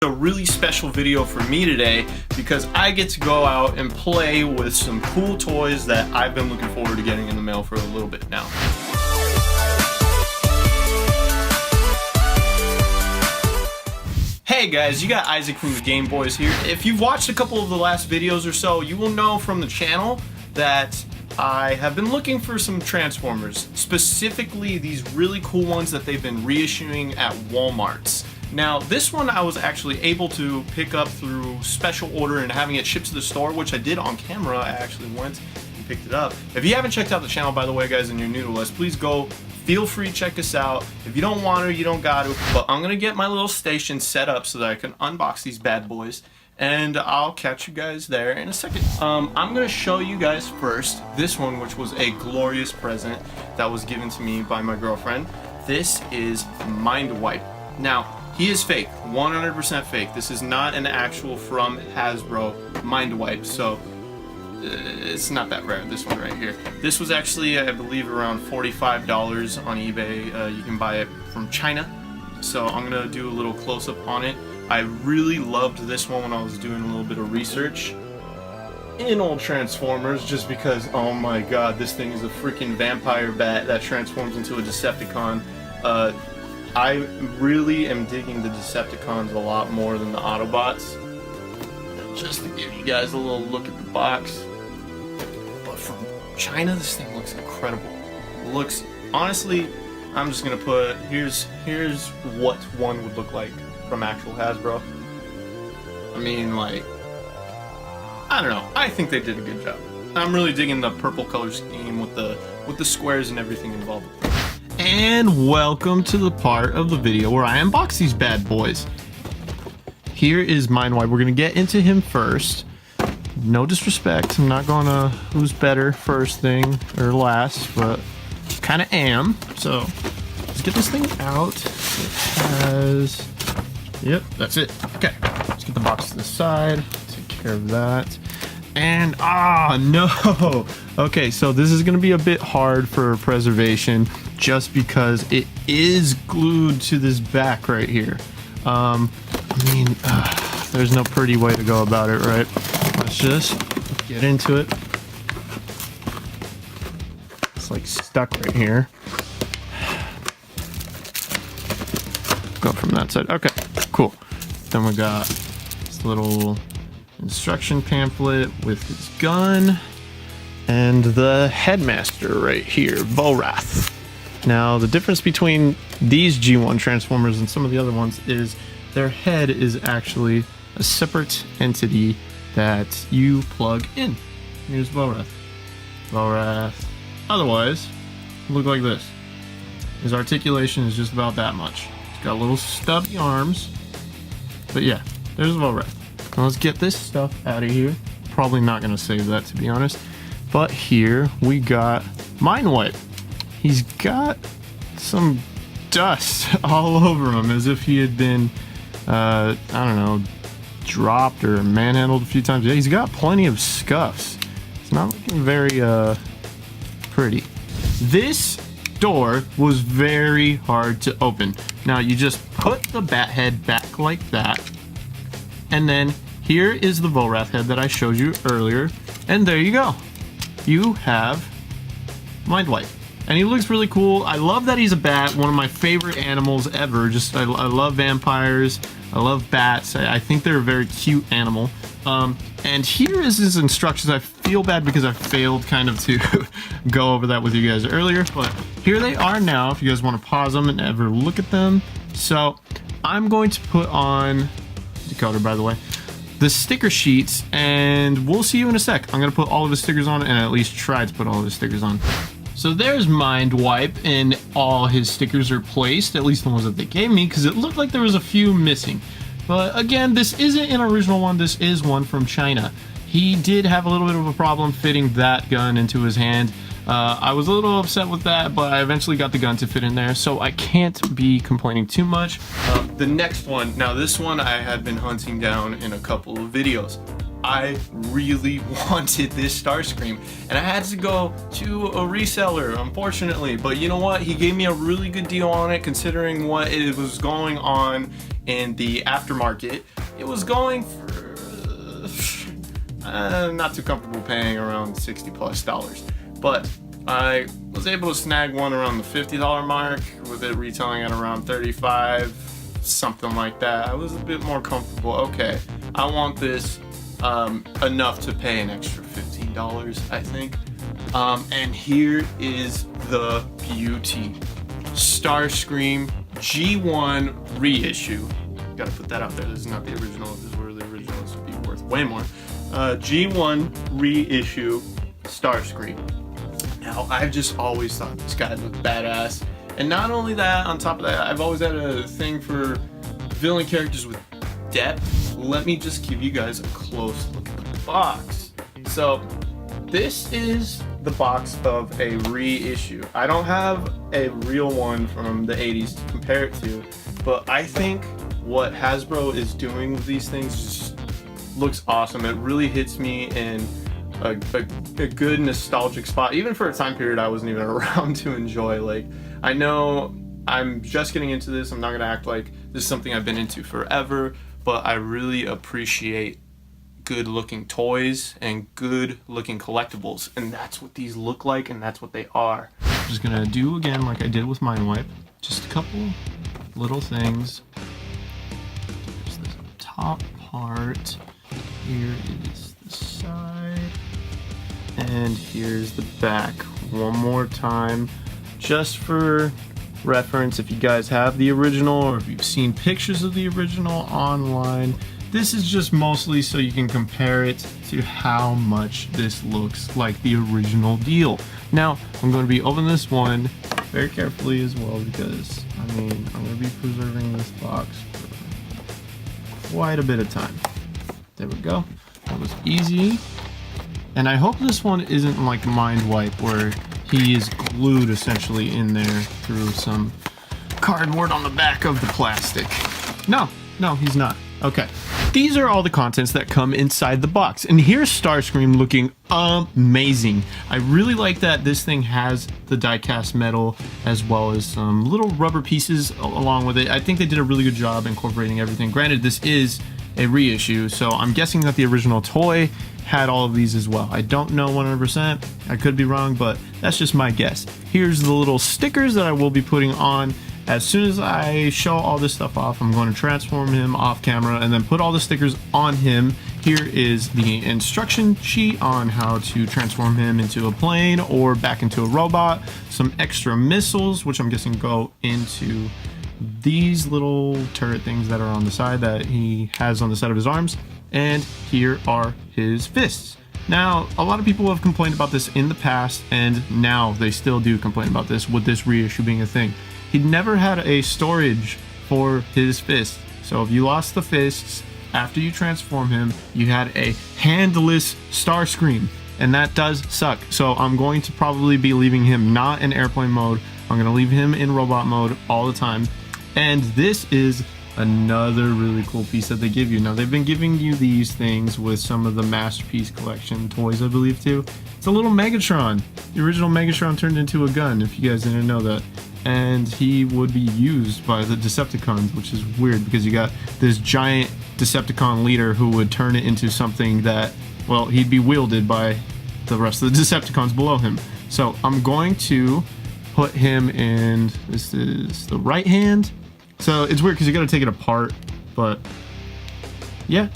A really special video for me today because I get to go out and play with some cool toys that I've been looking forward to getting in the mail for a little bit now. Hey guys, you got Isaac from the Game Boys here. If you've watched a couple of the last videos or so, you will know from the channel that I have been looking for some Transformers, specifically these really cool ones that they've been reissuing at Walmart's. Now, this one I was actually able to pick up through special order and having it shipped to the store, which I did on camera. I actually went and picked it up. If you haven't checked out the channel, by the way, guys, and you're new to us, please go. Feel free to check us out. If you don't want to, you don't got to. But I'm going to get my little station set up so that I can unbox these bad boys. And I'll catch you guys there in a second. I'm going to show you guys first this one, which was a glorious present that was given to me by my girlfriend. This is Mind Wipe. Now, he is fake, 100% fake. This is not an actual from Hasbro Mind Wipe, so it's not that rare, this one right here. This was actually, I believe, around $45 on eBay. You can buy it from China. So I'm gonna do a little close-up on it. I really loved this one when I was doing a little bit of research in old Transformers, just because, oh my god, this thing is a freaking vampire bat that transforms into a Decepticon. I really am digging the Decepticons a lot more than the Autobots. Just to give you guys a little look at the box. But from China, this thing looks incredible. It looks, honestly, I'm just gonna put, here's what one would look like from actual Hasbro. I mean, like, I don't know. I think they did a good job. I'm really digging the purple color scheme with the squares and everything involved. And welcome to the part of the video where I unbox these bad boys. Here is Mind Wipe. We're gonna get into him first. No disrespect, I'm not gonna who's better first thing or last, but kind of am. So let's get this thing out. It has, yep, that's it. Okay, let's get the box to the side. Take care of that. And no. Okay, so this is gonna be a bit hard for preservation just because it is glued to this back right here. I mean, there's no pretty way to go about it, right? Let's just get into it. It's like stuck right here. Go from that side. Okay, cool. Then we got this little instruction pamphlet with his gun and the headmaster right here, Volrath. Now, the difference between these G1 Transformers and some of the other ones is their head is actually a separate entity that you plug in. Here's Volrath. Volrath. Otherwise, look like this. His articulation is just about that much. He's got little stubby arms. But yeah, there's Volrath. Now let's get this stuff out of here. Probably not going to save that, to be honest. But here we got Mind Wipe. He's got some dust all over him as if he had been, I don't know, dropped or manhandled a few times. Yeah, he's got plenty of scuffs. It's not looking very pretty. This door was very hard to open. Now you just put the bat head back like that, and then here is the Volrath head that I showed you earlier, and there you go. You have Mind Wipe. And he looks really cool. I love that he's a bat, one of my favorite animals ever. Just, I love vampires. I love bats. I think they're a very cute animal. And here is his instructions. I feel bad because I failed kind of to go over that with you guys earlier. But here they are now, if you guys want to pause them and ever look at them. So I'm going to put on, decoder by the way, the sticker sheets, and we'll see you in a sec. I'm going to put all of his stickers on, and at least try to put all of his stickers on. So there's Mind Wipe, and all his stickers are placed, at least the ones that they gave me, because it looked like there was a few missing. But again, this isn't an original one, this is one from China. He did have a little bit of a problem fitting that gun into his hand. I was a little upset with that, but I eventually got the gun to fit in there, so I can't be complaining too much. The next one, now this one I had been hunting down in a couple of videos. I really wanted this Starscream, and I had to go to a reseller, unfortunately. But you know what? He gave me a really good deal on it, considering what it was going on in the aftermarket, it was going for not too comfortable paying around $60+. But I was able to snag one around the $50 mark, with it retailing at around $35, something like that. I was a bit more comfortable. Okay, I want this enough to pay an extra $15, I think. And here is the beauty. Starscream G1 reissue. Gotta put that out there. This is not the original. If this were the original, this would be worth way more. G1 reissue Starscream. Now, I've just always thought this guy looked badass. And not only that, on top of that, I've always had a thing for villain characters with depth. Let me just give you guys a close look at the box. So, this is the box of a reissue. I don't have a real one from the 80s to compare it to, but I think what Hasbro is doing with these things just looks awesome. It really hits me in a good nostalgic spot, even for a time period I wasn't even around to enjoy. Like, I know I'm just getting into this. I'm not gonna act like this is something I've been into forever, but I really appreciate good looking toys and good looking collectibles, and that's what these look like, and that's what they are. I'm just gonna do again like I did with Mind Wipe, just a couple little things. There's this top part, here is the side, and here's the back. One more time, just for reference, if you guys have the original or if you've seen pictures of the original online, this is just mostly so you can compare it to how much this looks like the original deal. Now, I'm going to be opening this one very carefully as well, because, I mean, I'm going to be preserving this box for quite a bit of time. There we go. That was easy. And I hope this one isn't like Mind Wipe, where he is glued essentially in there through some cardboard on the back of the plastic. No, he's not. Okay. These are all the contents that come inside the box, and here's Starscream looking amazing. I really like that this thing has the die-cast metal as well as some little rubber pieces along with it. I think they did a really good job incorporating everything. Granted, this is a reissue, so I'm guessing that the original toy had all of these as well. I don't know 100%, I could be wrong, but that's just my guess. Here's the little stickers that I will be putting on. As soon as I show all this stuff off, I'm going to transform him off camera and then put all the stickers on him. Here is the instruction sheet on how to transform him into a plane or back into a robot. Some extra missiles, which I'm guessing go into these little turret things that are on the side that he has on the side of his arms. And here are his fists. Now, a lot of people have complained about this in the past, and now they still do complain about this with this reissue being a thing. He never had a storage for his fists. So if you lost the fists after you transform him, you had a handless Starscream, and that does suck. So I'm going to probably be leaving him not in airplane mode. I'm going to leave him in robot mode all the time. And this is another really cool piece that they give you. Now, they've been giving you these things with some of the Masterpiece Collection toys, I believe, too. It's a little Megatron. The original Megatron turned into a gun, if you guys didn't know that. And he would be used by the Decepticons, which is weird because you got this giant Decepticon leader who would turn it into something that, well, he'd be wielded by the rest of the Decepticons below him. So I'm going to put him in, this is the right hand. So it's weird because you got to take it apart, but yeah,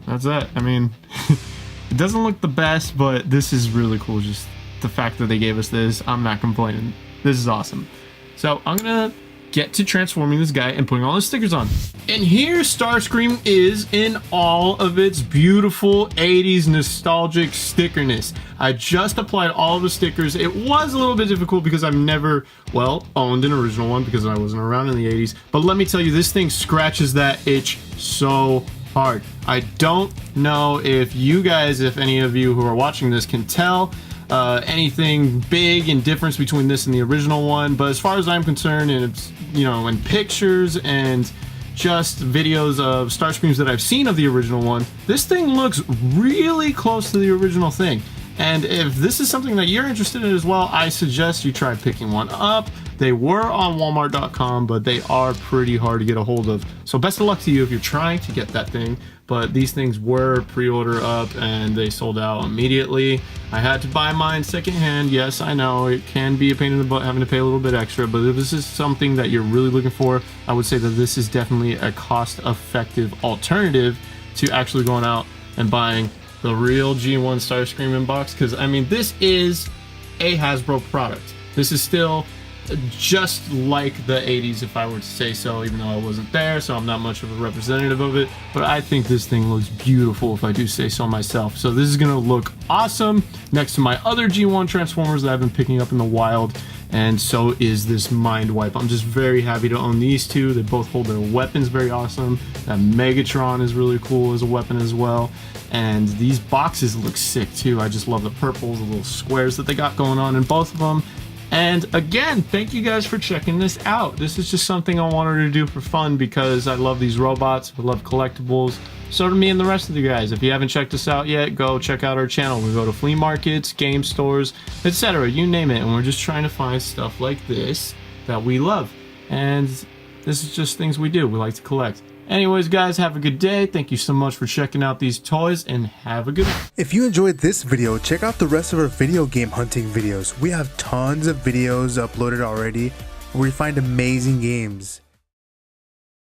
that's that. I mean, it doesn't look the best, but this is really cool. Just the fact that they gave us this, I'm not complaining. This is awesome. So I'm gonna get to transforming this guy and putting all his stickers on. And here Starscream is in all of its beautiful 80s nostalgic stickerness. I just applied all of the stickers. It was a little bit difficult because I've never, well, owned an original one because I wasn't around in the 80s. But let me tell you, this thing scratches that itch so hard. I don't know if you guys, if any of you who are watching this can tell anything big in difference between this and the original one, but as far as I'm concerned, and it's, you know, in pictures and just videos of Starscreams that I've seen of the original one, this thing looks really close to the original thing. And if this is something that you're interested in as well, I suggest you try picking one up. They were on Walmart.com, but they are pretty hard to get a hold of. So best of luck to you if you're trying to get that thing. But these things were pre-order up and they sold out immediately. I had to buy mine secondhand. Yes, I know it can be a pain in the butt having to pay a little bit extra, but if this is something that you're really looking for, I would say that this is definitely a cost-effective alternative to actually going out and buying the real G1 Starscream inbox. Because I mean, this is a Hasbro product. This is still just like the 80s, if I were to say so, even though I wasn't there, so I'm not much of a representative of it. But I think this thing looks beautiful, if I do say so myself. So this is gonna look awesome next to my other G1 Transformers that I've been picking up in the wild, and so is this Mind Wipe. I'm just very happy to own these two. They both hold their weapons very awesome. That Megatron is really cool as a weapon as well. And these boxes look sick too. I just love the purples, the little squares that they got going on in both of them. And again, thank you guys for checking this out. This is just something I wanted to do for fun because I love these robots, I love collectibles. So do me and the rest of you guys. If you haven't checked us out yet, go check out our channel. We go to flea markets, game stores, etc. You name it. And we're just trying to find stuff like this that we love. And this is just things we do. We like to collect. Anyways, guys, have a good day. Thank you so much for checking out these toys, and have a good one. If you enjoyed this video, check out the rest of our video game hunting videos. We have tons of videos uploaded already where we find amazing games.